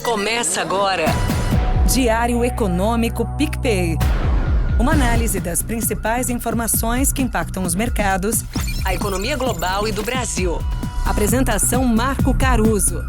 Começa agora. Diário Econômico PicPay. Uma análise das principais informações que impactam os mercados, A economia global e do Brasil. Apresentação Marco Caruso.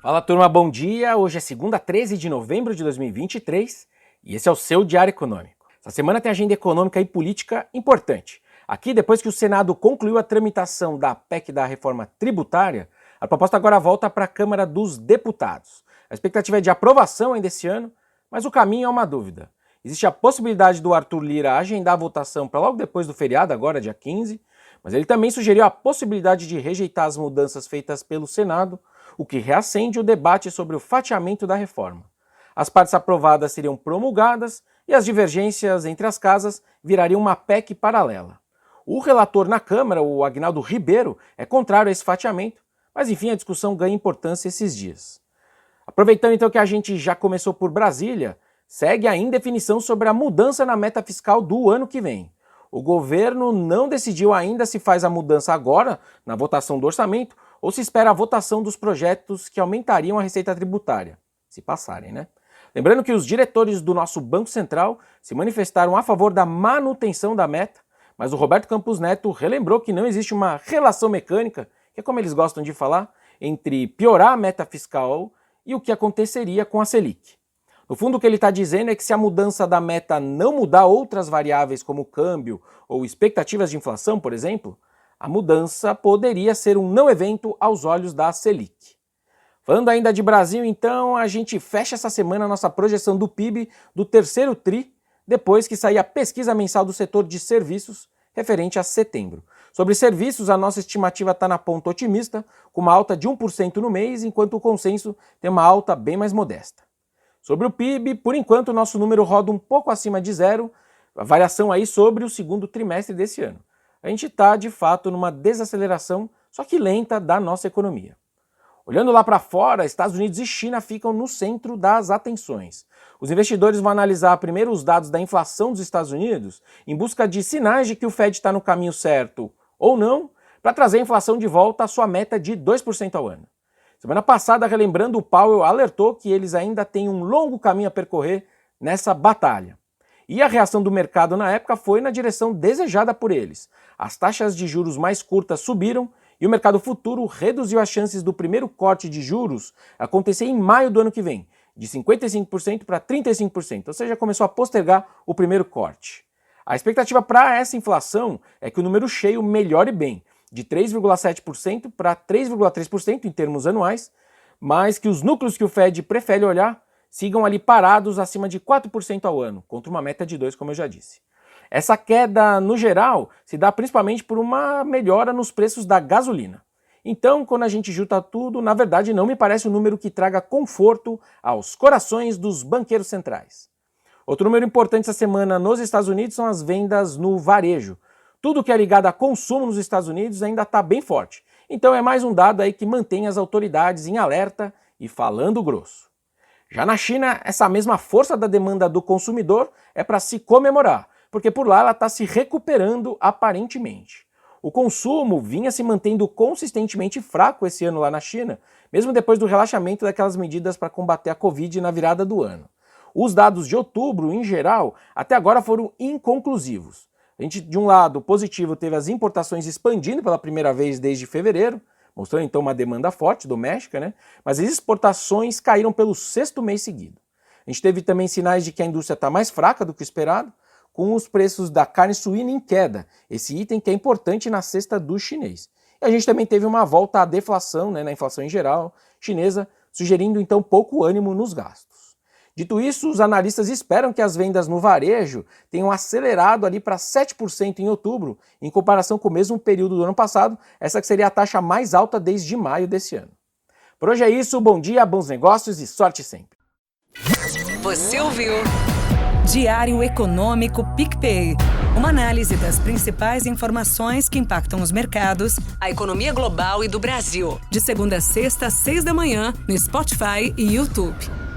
Fala turma, bom dia. Hoje é segunda, 13 de novembro de 2023 e esse é o seu Diário Econômico. Essa semana tem agenda econômica e política importante. Aqui, depois que o Senado concluiu a tramitação da PEC da reforma tributária, a proposta agora volta para a Câmara dos Deputados. A expectativa é de aprovação ainda esse ano, mas o caminho é uma dúvida. Existe a possibilidade do Arthur Lira agendar a votação para logo depois do feriado, agora dia 15, mas ele também sugeriu a possibilidade de rejeitar as mudanças feitas pelo Senado, o que reacende o debate sobre o fatiamento da reforma. As partes aprovadas seriam promulgadas e as divergências entre as casas virariam uma PEC paralela. O relator na Câmara, o Agnaldo Ribeiro, é contrário a esse fatiamento, mas enfim, a discussão ganha importância esses dias. Aproveitando então que a gente já começou por Brasília, segue a indefinição sobre a mudança na meta fiscal do ano que vem. O governo não decidiu ainda se faz a mudança agora, na votação do orçamento, ou se espera a votação dos projetos que aumentariam a receita tributária, se passarem, né? Lembrando que os diretores do nosso Banco Central se manifestaram a favor da manutenção da meta, mas o Roberto Campos Neto relembrou que não existe uma relação mecânica, que é como eles gostam de falar, entre piorar a meta fiscal e o que aconteceria com a Selic. No fundo, o que ele está dizendo é que se a mudança da meta não mudar outras variáveis como câmbio ou expectativas de inflação, por exemplo, a mudança poderia ser um não evento aos olhos da Selic. Falando ainda de Brasil, então, a gente fecha essa semana a nossa projeção do PIB do terceiro TRI, depois que sair a pesquisa mensal do setor de serviços referente a setembro. Sobre serviços, a nossa estimativa está na ponta otimista, com uma alta de 1% no mês, enquanto o consenso tem uma alta bem mais modesta. Sobre o PIB, por enquanto o nosso número roda um pouco acima de zero, a variação aí sobre o segundo trimestre desse ano. A gente está, de fato, numa desaceleração, só que lenta, da nossa economia. Olhando lá para fora, Estados Unidos e China ficam no centro das atenções. Os investidores vão analisar primeiro os dados da inflação dos Estados Unidos, em busca de sinais de que o Fed está no caminho certo ou não, para trazer a inflação de volta à sua meta de 2% ao ano. Semana passada, relembrando, o Powell alertou que eles ainda têm um longo caminho a percorrer nessa batalha. E a reação do mercado na época foi na direção desejada por eles. As taxas de juros mais curtas subiram e o mercado futuro reduziu as chances do primeiro corte de juros acontecer em maio do ano que vem, de 55% para 35%, ou seja, começou a postergar o primeiro corte. A expectativa para essa inflação é que o número cheio melhore bem, de 3,7% para 3,3% em termos anuais, mas que os núcleos que o Fed prefere olhar sigam ali parados acima de 4% ao ano, contra uma meta de 2%, como eu já disse. Essa queda, no geral, se dá principalmente por uma melhora nos preços da gasolina. Então, quando a gente junta tudo, na verdade não me parece um número que traga conforto aos corações dos banqueiros centrais. Outro número importante essa semana nos Estados Unidos são as vendas no varejo. Tudo que é ligado a consumo nos Estados Unidos ainda está bem forte. Então é mais um dado aí que mantém as autoridades em alerta e falando grosso. Já na China, essa mesma força da demanda do consumidor é para se comemorar, porque por lá ela está se recuperando aparentemente. O consumo vinha se mantendo consistentemente fraco esse ano lá na China, mesmo depois do relaxamento daquelas medidas para combater a Covid na virada do ano. Os dados de outubro, em geral, até agora foram inconclusivos. A gente, de um lado positivo, teve as importações expandindo pela primeira vez desde fevereiro, mostrando então uma demanda forte doméstica, né? Mas as exportações caíram pelo sexto mês seguido. A gente teve também sinais de que a indústria está mais fraca do que o esperado, com os preços da carne suína em queda, esse item que é importante na cesta do chinês. E a gente também teve uma volta à deflação, né, na inflação em geral, chinesa, sugerindo então pouco ânimo nos gastos. Dito isso, os analistas esperam que as vendas no varejo tenham acelerado ali para 7% em outubro, em comparação com o mesmo período do ano passado, essa que seria a taxa mais alta desde maio desse ano. Por hoje é isso, bom dia, bons negócios e sorte sempre. Você ouviu? Diário Econômico PicPay. Uma análise das principais informações que impactam os mercados, A economia global e do Brasil. de segunda a sexta, às 6 da manhã, no Spotify e YouTube.